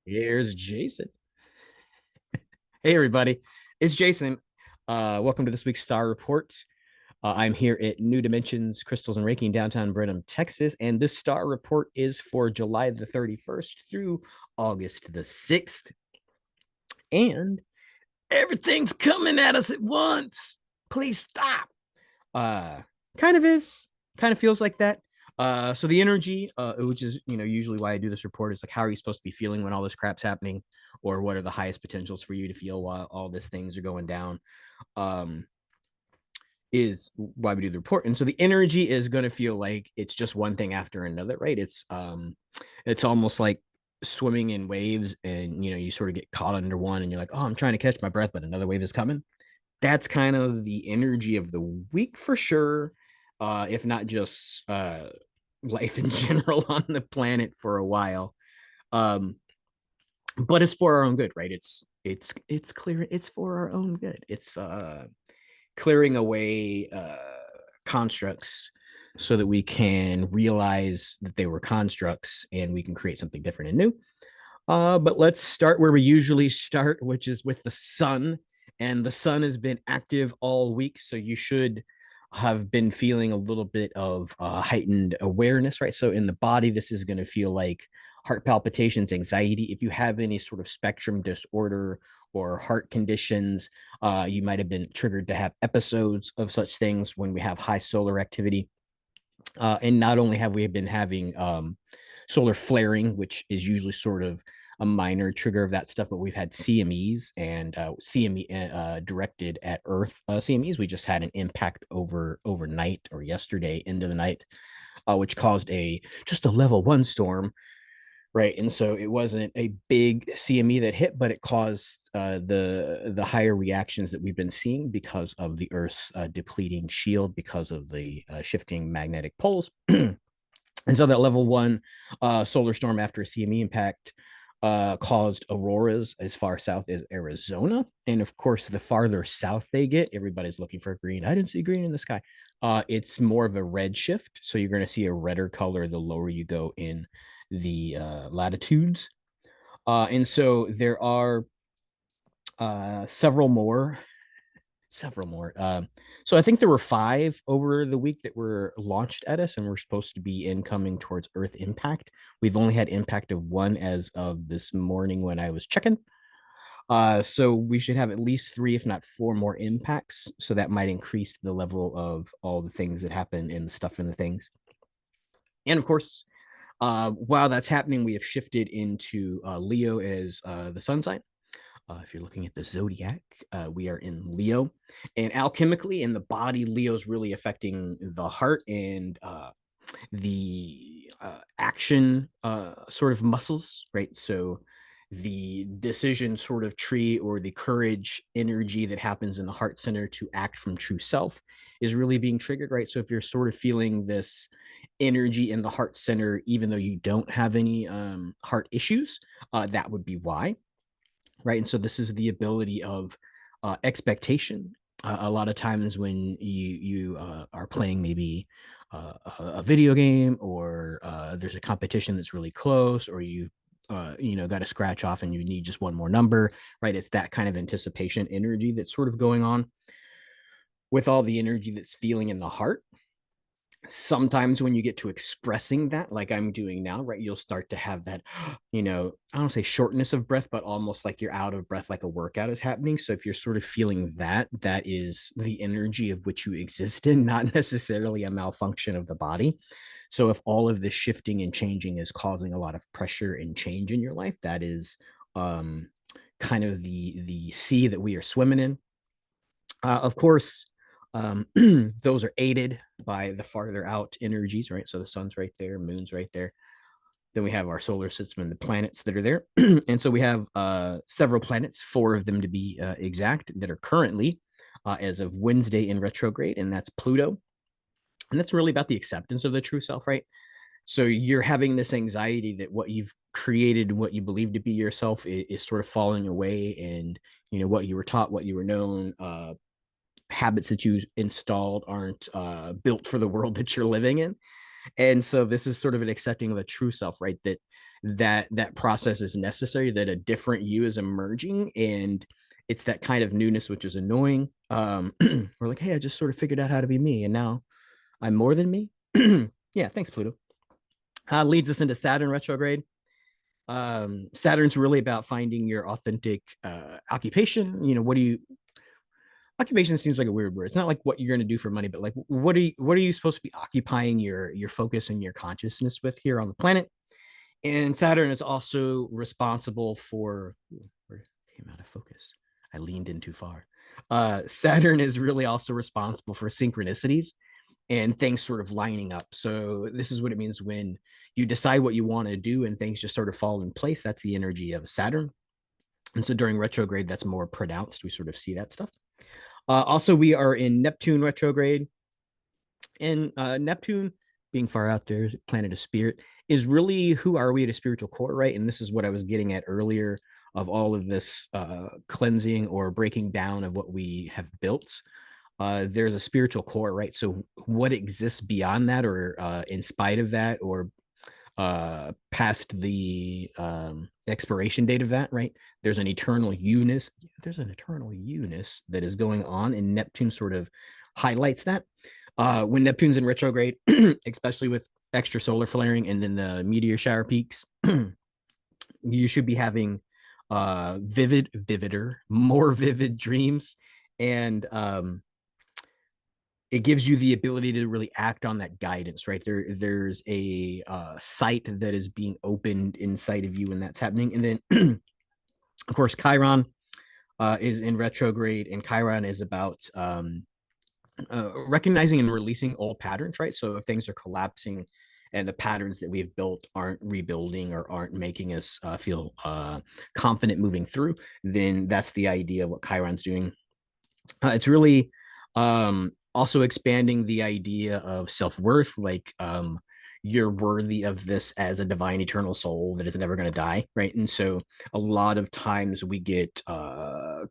Here's Jason. Hey, everybody. It's Jason. Welcome to this week's Star Report. I'm here at New Dimensions, Crystals and Reiki in downtown Brenham, Texas. And this Star Report is for July the 31st through August the 6th. And everything's coming at us at once. Please stop. Uh, kind of is, kind of feels like that. So the energy, which is usually why I do this report, is like how are you supposed to be feeling when all this crap's happening, or what are the highest potentials for you to feel while all these things are going down. Um, is why we do the report. And so the energy is going to feel like it's just one thing after another, right? It's almost like swimming in waves, and you sort of get caught under one, and you're like, oh, I'm trying to catch my breath, but another wave is coming. That's kind of the energy of the week for sure. If not just life in general on the planet for a while. Um, but it's for our own good, right? It's clear. It's for our own good. It's clearing away constructs so that we can realize that they were constructs and we can create something different and new. But let's start where we usually start, which is with the sun. And the sun has been active all week, so you should have been feeling a little bit of heightened awareness, right? So in the body, this is going to feel like heart palpitations, anxiety. If you have any sort of spectrum disorder or heart conditions, you might have been triggered to have episodes of such things when we have high solar activity. And not only have we been having solar flaring, which is usually sort of a minor trigger of that stuff, but we've had CMEs and CME directed at Earth CMEs. We just had an impact overnight or yesterday into the night, which caused just a level 1 storm, right? And so it wasn't a big CME that hit, but it caused the higher reactions that we've been seeing because of the Earth's depleting shield, because of the shifting magnetic poles. And so that level 1 solar storm after a CME impact caused auroras as far south as Arizona. And of course, the farther south they get, everybody's looking for green. I didn't see green in the sky. It's more of a red shift. So you're going to see a redder color the lower you go in the latitudes. And so there are several more. Several more. So I think there were 5 over the week that were launched at us, and we're supposed to be incoming towards Earth impact. We've only had impact of 1 as of this morning when I was checking. So we should have at least 3, if not 4 more impacts. So that might increase the level of all the things that happen in the stuff and the things. And of course, while that's happening, we have shifted into Leo as the sun sign. If you're looking at the zodiac, we are in Leo, and alchemically in the body, Leo's really affecting the heart and the action sort of muscles, right? So the decision sort of tree, or the courage energy that happens in the heart center to act from true self, is really being triggered, right? So if you're sort of feeling this energy in the heart center, even though you don't have any heart issues, that would be why, right? And so this is the ability of expectation. A lot of times when you are playing maybe a video game, or there's a competition that's really close, or you've got to scratch off and you need just one more number, right? It's that kind of anticipation energy that's sort of going on with all the energy that's feeling in the heart. Sometimes when you get to expressing that, like I'm doing now, right, you'll start to have that, I don't say shortness of breath, but almost like you're out of breath, like a workout is happening. So if you're sort of feeling that, that is the energy of which you exist in, not necessarily a malfunction of the body. So if all of this shifting and changing is causing a lot of pressure and change in your life, that is kind of the sea that we are swimming in. Of course, those are aided by the farther out energies, right? So the sun's right there, moon's right there. Then we have our solar system and the planets that are there. And so we have several planets, 4 of them to be exact, that are currently, as of Wednesday, in retrograde, and that's Pluto. And that's really about the acceptance of the true self, right? So you're having this anxiety that what you've created, what you believe to be yourself, is sort of falling away, and what you were taught, what you were known, habits that you installed aren't built for the world that you're living in. And so this is sort of an accepting of a true self, right? That that process is necessary, that a different you is emerging, and it's that kind of newness which is annoying. We're like, hey, I just sort of figured out how to be me, and now I'm more than me. Yeah, thanks, Pluto. Leads us into Saturn retrograde. Saturn's really about finding your authentic occupation. What do you occupation seems like a weird word. It's not like what you're going to do for money, but like what are you supposed to be occupying your focus and your consciousness with here on the planet? And Saturn is also responsible for where came out of focus. I leaned in too far. Saturn is really also responsible for synchronicities and things sort of lining up. So this is what it means when you decide what you want to do and things just sort of fall in place. That's the energy of Saturn. And so during retrograde, that's more pronounced. We sort of see that stuff. Also, we are in Neptune retrograde. And Neptune, being far out there, planet of spirit, is really who are we at a spiritual core, right? And this is what I was getting at earlier of all of this cleansing or breaking down of what we have built. There's a spiritual core, right? So what exists beyond that, or in spite of that, or past the expiration date of that, right? There's an eternal you-ness. There's an eternal you-ness that is going on, and Neptune sort of highlights that. When Neptune's in retrograde, especially with extra solar flaring and then the meteor shower peaks, you should be having more vivid dreams, and it gives you the ability to really act on that guidance, right? There's a sight that is being opened inside of you when that's happening. And then, of course, Chiron is in retrograde, and Chiron is about recognizing and releasing old patterns, right? So if things are collapsing and the patterns that we've built aren't rebuilding or aren't making us feel confident moving through, then that's the idea of what Chiron's doing. It's really also expanding the idea of self-worth, like you're worthy of this as a divine eternal soul that is never going to die, right? And so a lot of times we get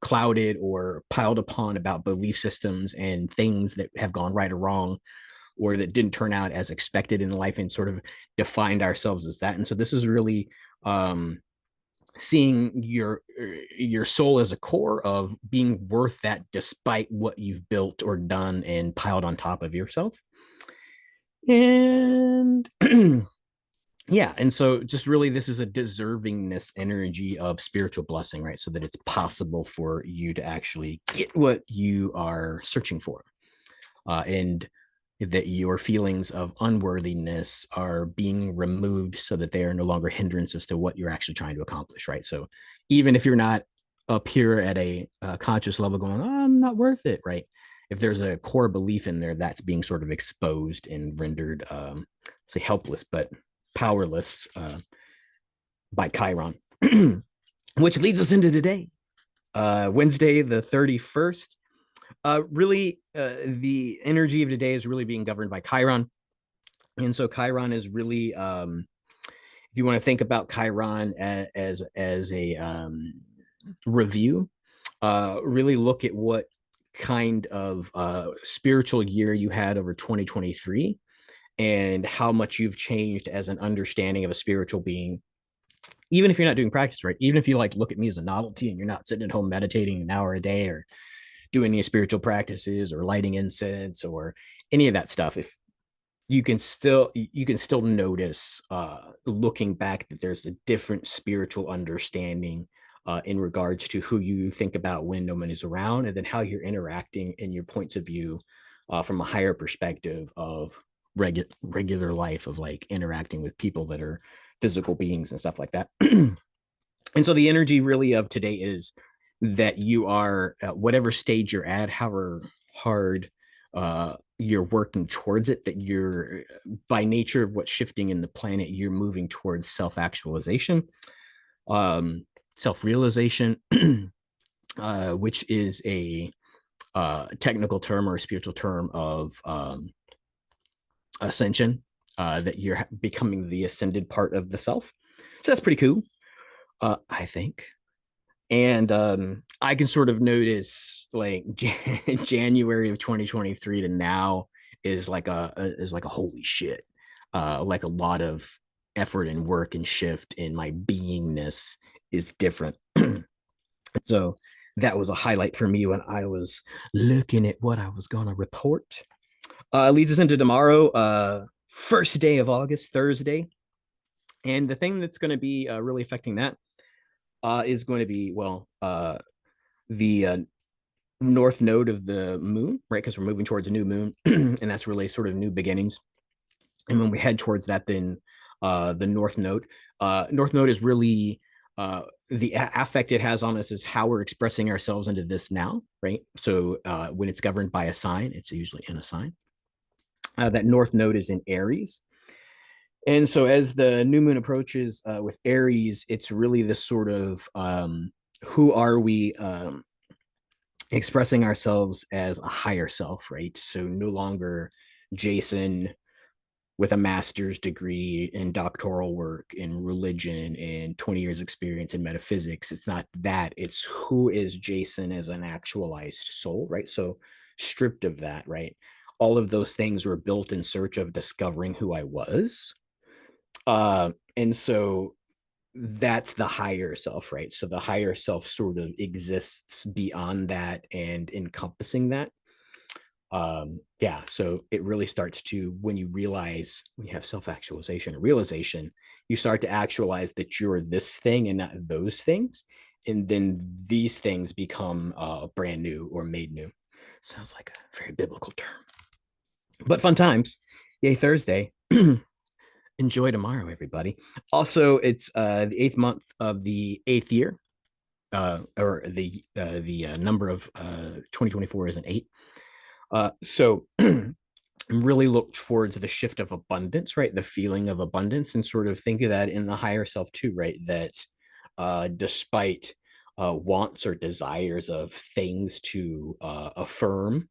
clouded or piled upon about belief systems and things that have gone right or wrong, or that didn't turn out as expected in life, and sort of defined ourselves as that. And so this is really seeing your soul as a core of being worth that, despite what you've built or done and piled on top of yourself. And yeah, and so just really this is a deservingness energy of spiritual blessing, right? So that it's possible for you to actually get what you are searching for, and that your feelings of unworthiness are being removed so that they are no longer hindrances to what you're actually trying to accomplish, right? So even if you're not up here at a conscious level going, oh, I'm not worth it, right? If there's a core belief in there, that's being sort of exposed and rendered, say, helpless, but powerless by Chiron. Which leads us into today, Wednesday, the 31st. The energy of today is really being governed by Chiron. And so Chiron is really, if you want to think about Chiron as a review, really look at what kind of spiritual year you had over 2023 and how much you've changed as an understanding of a spiritual being. Even if you're not doing practice, right? Even if you like look at me as a novelty and you're not sitting at home meditating an hour a day or doing any spiritual practices or lighting incense or any of that stuff, if you can still notice looking back that there's a different spiritual understanding in regards to who you think about when no one is around, and then how you're interacting in your points of view from a higher perspective of regular life, of like interacting with people that are physical beings and stuff like that. And so the energy really of today is that you are at whatever stage you're at, however hard you're working towards it, that you're, by nature of what's shifting in the planet, you're moving towards self-actualization, self-realization, which is a technical term or a spiritual term of ascension, that you're becoming the ascended part of the self. So that's pretty cool, I think. And I can sort of notice like January of 2023 to now is like a holy shit, like a lot of effort and work and shift in my beingness is different. So that was a highlight for me when I was looking at what I was going to report. Leads us into tomorrow, first day of August, Thursday. And the thing that's going to be really affecting that is going to be, the north node of the moon, right? Because we're moving towards a new moon, and that's really sort of new beginnings. And when we head towards that, then the north node is really the affect it has on us is how we're expressing ourselves into this now, right? So when it's governed by a sign, it's usually in a sign. That north node is in Aries. And so as the new moon approaches with Aries, it's really this sort of who are we expressing ourselves as a higher self, right? So no longer Jason with a master's degree in doctoral work in religion and 20 years experience in metaphysics. It's not that. It's who is Jason as an actualized soul, right? So stripped of that, right? All of those things were built in search of discovering who I was. And so that's the higher self, right? So the higher self sort of exists beyond that and encompassing that. Yeah, so it really starts to, when you realize, when you have self-actualization or realization, you start to actualize that you're this thing and not those things, and then these things become brand new or made new. Sounds like a very biblical term, but fun times. Yay, Thursday. Enjoy tomorrow, everybody. Also, it's the 8th month of the 8th year, or the number of 2024 is an 8. So really look towards the shift of abundance, right? The feeling of abundance, and sort of think of that in the higher self too, right? That despite wants or desires of things to affirm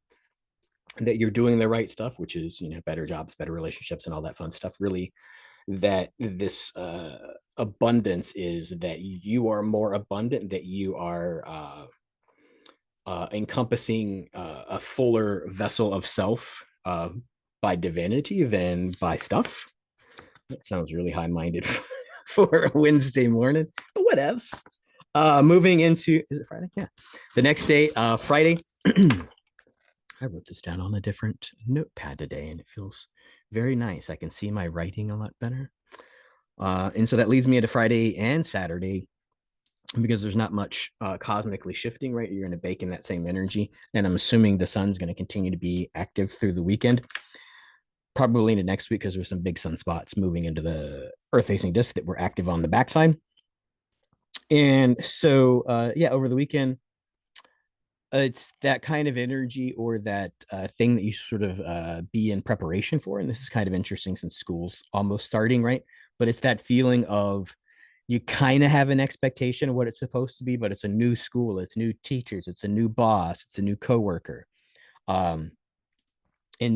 that you're doing the right stuff, which is, better jobs, better relationships, and all that fun stuff, really, that this abundance is that you are more abundant, that you are encompassing a fuller vessel of self by divinity than by stuff. That sounds really high-minded for a Wednesday morning, but what else? Moving into, is it Friday? Yeah. The next day, Friday. I wrote this down on a different notepad today, and it feels very nice. I can see my writing a lot better. And so that leads me into Friday and Saturday, because there's not much cosmically shifting, right? You're going to bake in that same energy. And I'm assuming the sun's going to continue to be active through the weekend, probably into next week, because there's some big sunspots moving into the Earth facing disk that were active on the backside. And so, yeah, over the weekend, it's that kind of energy or that thing that you sort of be in preparation for. And this is kind of interesting since school's almost starting, right? But it's that feeling of you kind of have an expectation of what it's supposed to be, but it's a new school, it's new teachers, it's a new boss, it's a new coworker. And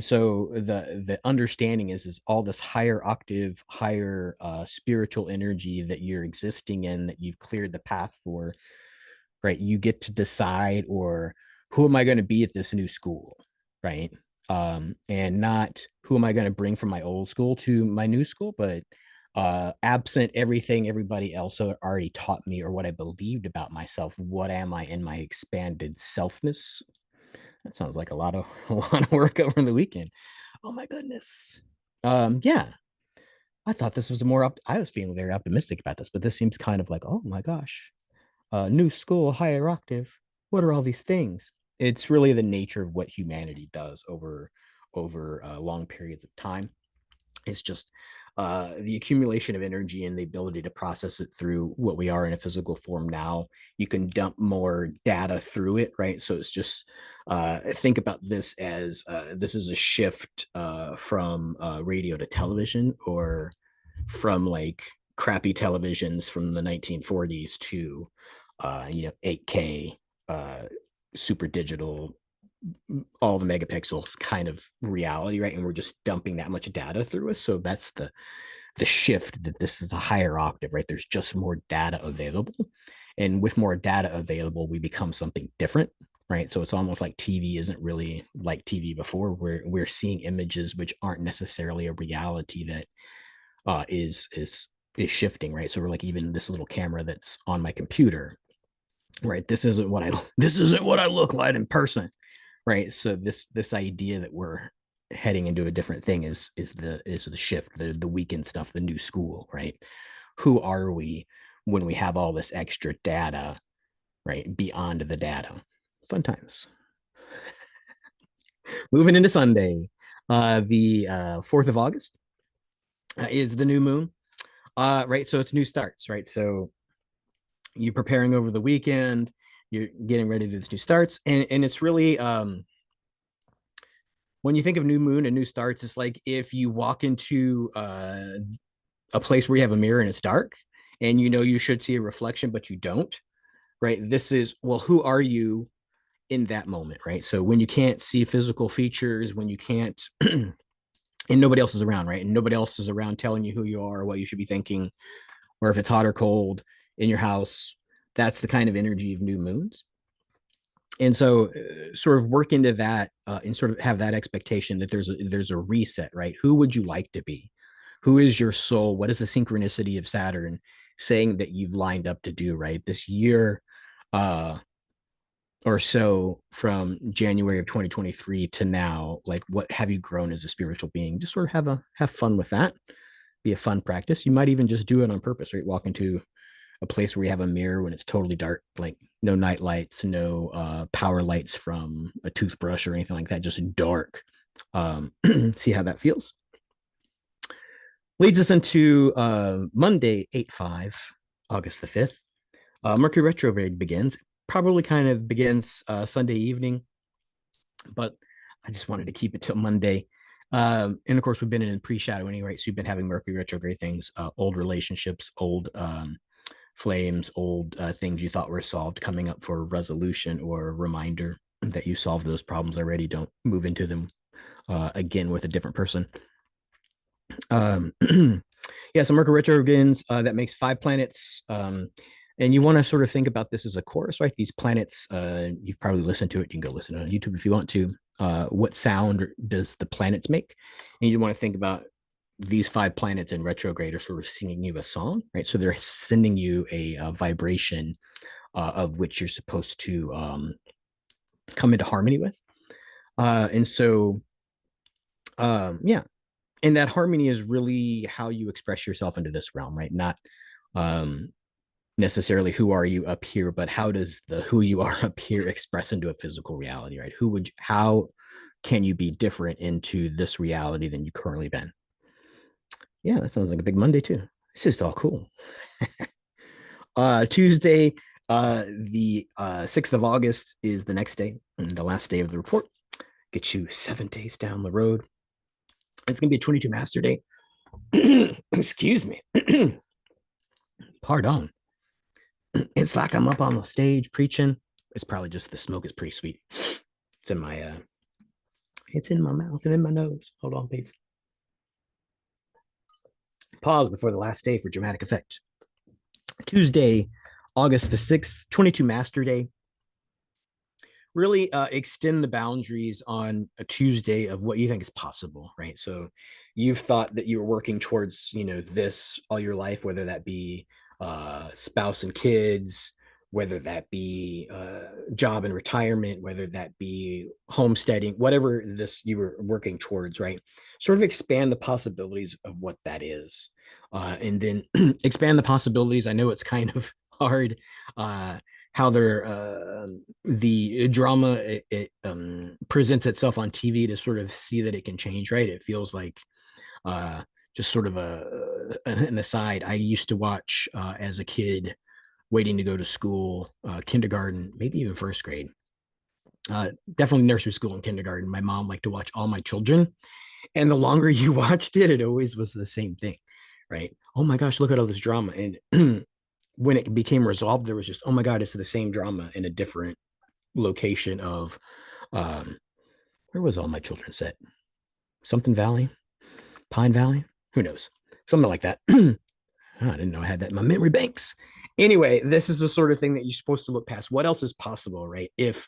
so the understanding is all this higher octave, higher spiritual energy that you're existing in, that you've cleared the path for, right? You get to decide, or who am I going to be at this new school, right? And not who am I going to bring from my old school to my new school, but absent everything everybody else already taught me or what I believed about myself, what am I in my expanded selfness? That sounds like a lot of work over the weekend. Oh my goodness. Yeah, I thought this was I was feeling very optimistic about this, but this seems kind of like, oh my gosh, new school, higher octave. What are all these things? It's really the nature of what humanity does over long periods of time. It's just the accumulation of energy and the ability to process it through what we are in a physical form now. You can dump more data through it, right? So it's just think about this as this is a shift from radio to television, or from like crappy televisions from the 1940s to 8K, super digital, all the megapixels kind of reality, right? And we're just dumping that much data through us. So that's the shift, that this is a higher octave, right? There's just more data available. And with more data available, we become something different, right? So it's almost like TV isn't really like TV before, where we're seeing images which aren't necessarily a reality that is shifting, right? So we're like, even this little camera that's on my computer, right? This isn't what I look like in person, right? So this idea that we're heading into a different thing is the shift, the weekend stuff, the new school, right? Who are we when we have all this extra data, right? Beyond the data. Fun times. Moving into Sunday, the 4th of August is the new moon, right? So it's new starts, right? So you're preparing over the weekend, you're getting ready to do this new starts, and it's really when you think of new moon and new starts, it's like if you walk into a place where you have a mirror and it's dark, and you know you should see a reflection, but you don't, right? This is, well, who are you in that moment, right? So when you can't see physical features, when you can't, and nobody else is around, right? And nobody else is around telling you who you are, what you should be thinking, or if it's hot or cold in your house, that's the kind of energy of new moons. And so sort of work into that and sort of have that expectation that there's a reset, right? Who would you like to be? Who is your soul? What is the synchronicity of Saturn saying that you've lined up to do, right? This year uh or so, from January of 2023 to now, like, what have you grown as a spiritual being? Just sort of have fun with that. Be a fun practice. You might even just do it on purpose, right? Walk into a place where you have a mirror when it's totally dark, like no night lights, no power lights from a toothbrush or anything like that, just dark. See how that feels. Leads us into Monday, 8/5, August the 5th. Mercury retrograde begins. Probably kind of begins Sunday evening, but I just wanted to keep it till Monday. And of course, we've been in pre-shadowing, right? So you've been having Mercury retrograde things, old relationships, old flames, old things you thought were solved, coming up for resolution or reminder that you solved those problems already. Don't move into them again with a different person. Yeah, so Mercury retrogrades, that makes 5 planets. And you want to sort of think about this as a chorus, right? These planets, you've probably listened to it. You can go listen to it on YouTube if you want to. What sound does the planets make? And you want to think about these 5 planets in retrograde are sort of singing you a song, right? So they're sending you a vibration of which you're supposed to come into harmony with. And so, yeah, and that harmony is really how you express yourself into this realm, right? Not necessarily who are you up here, but how does the who you are up here express into a physical reality, right? How can you be different into this reality than you currently been? Yeah, that sounds like a big Monday too. It's just all cool. Tuesday, the 6th of August is the next day, and the last day of the report. Get you 7 days down the road. It's gonna be a 22 master day. Excuse me. Pardon. It's like I'm up on the stage preaching. It's probably just the smoke is pretty sweet. It's in my mouth and in my nose. Hold on, please. Pause before the last day for dramatic effect. Tuesday, August the 6th, 22 Master Day. Really extend the boundaries on a Tuesday of what you think is possible, right? So you've thought that you were working towards, this all your life, whether that be spouse and kids, whether that be job and retirement, whether that be homesteading, whatever this you were working towards, right? Sort of expand the possibilities of what that is. And then expand the possibilities. I know it's kind of hard how the drama presents itself on TV to sort of see that it can change, right? It feels like just sort of an aside. I used to watch as a kid, waiting to go to school, kindergarten, maybe even first grade. Definitely nursery school and kindergarten. My mom liked to watch All My Children, and the longer you watched it, it always was the same thing, right? Oh my gosh, look at all this drama. And when it became resolved, there was just, oh my God, it's the same drama in a different location of, where was All My Children set? Something Valley, Pine Valley, who knows? Something like that. I didn't know I had that in my memory banks. Anyway, this is the sort of thing that you're supposed to look past. What else is possible, right? If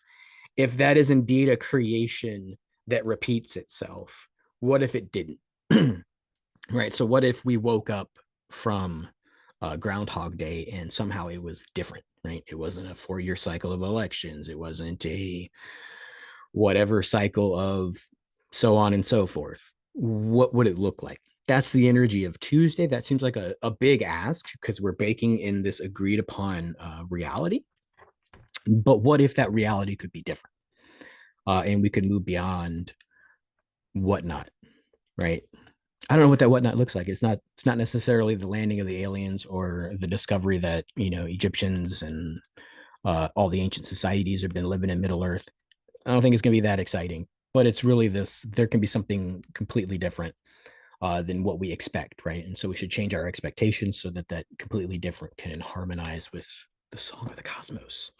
that is indeed a creation that repeats itself, what if it didn't? right? So what if we woke up from Groundhog Day and somehow it was different, right? It wasn't a 4-year cycle of elections. It wasn't a whatever cycle of so on and so forth. What would it look like? That's the energy of Tuesday. That seems like a big ask because we're baking in this agreed upon reality. But what if that reality could be different? And we could move beyond whatnot, right? I don't know what that whatnot looks like. It's not necessarily the landing of the aliens or the discovery that Egyptians and all the ancient societies have been living in Middle Earth. I don't think it's going to be that exciting, but it's really this. There can be something completely different than what we expect, right? And so we should change our expectations so that that completely different can harmonize with the song of the cosmos.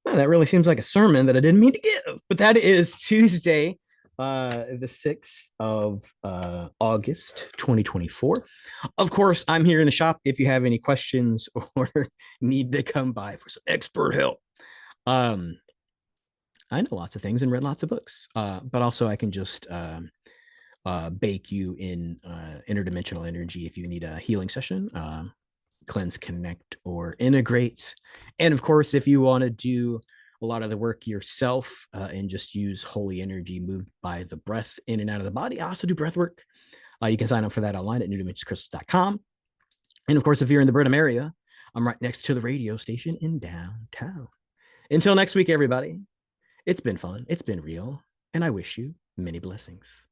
Well, that really seems like a sermon that I didn't mean to give, but that is Tuesday, the 6th of August, 2024. Of course, I'm here in the shop if you have any questions or need to come by for some expert help. I know lots of things and read lots of books, but also I can just bake you in interdimensional energy if you need a healing session, cleanse, connect, or integrate. And of course, if you want to do a lot of the work yourself and just use holy energy moved by the breath in and out of the body, I also do breath work. You can sign up for that online at newdimensionscrystals.com. And of course, if you're in the Burnham area, I'm right next to the radio station in downtown. Until next week, everybody, it's been fun, it's been real, and I wish you many blessings.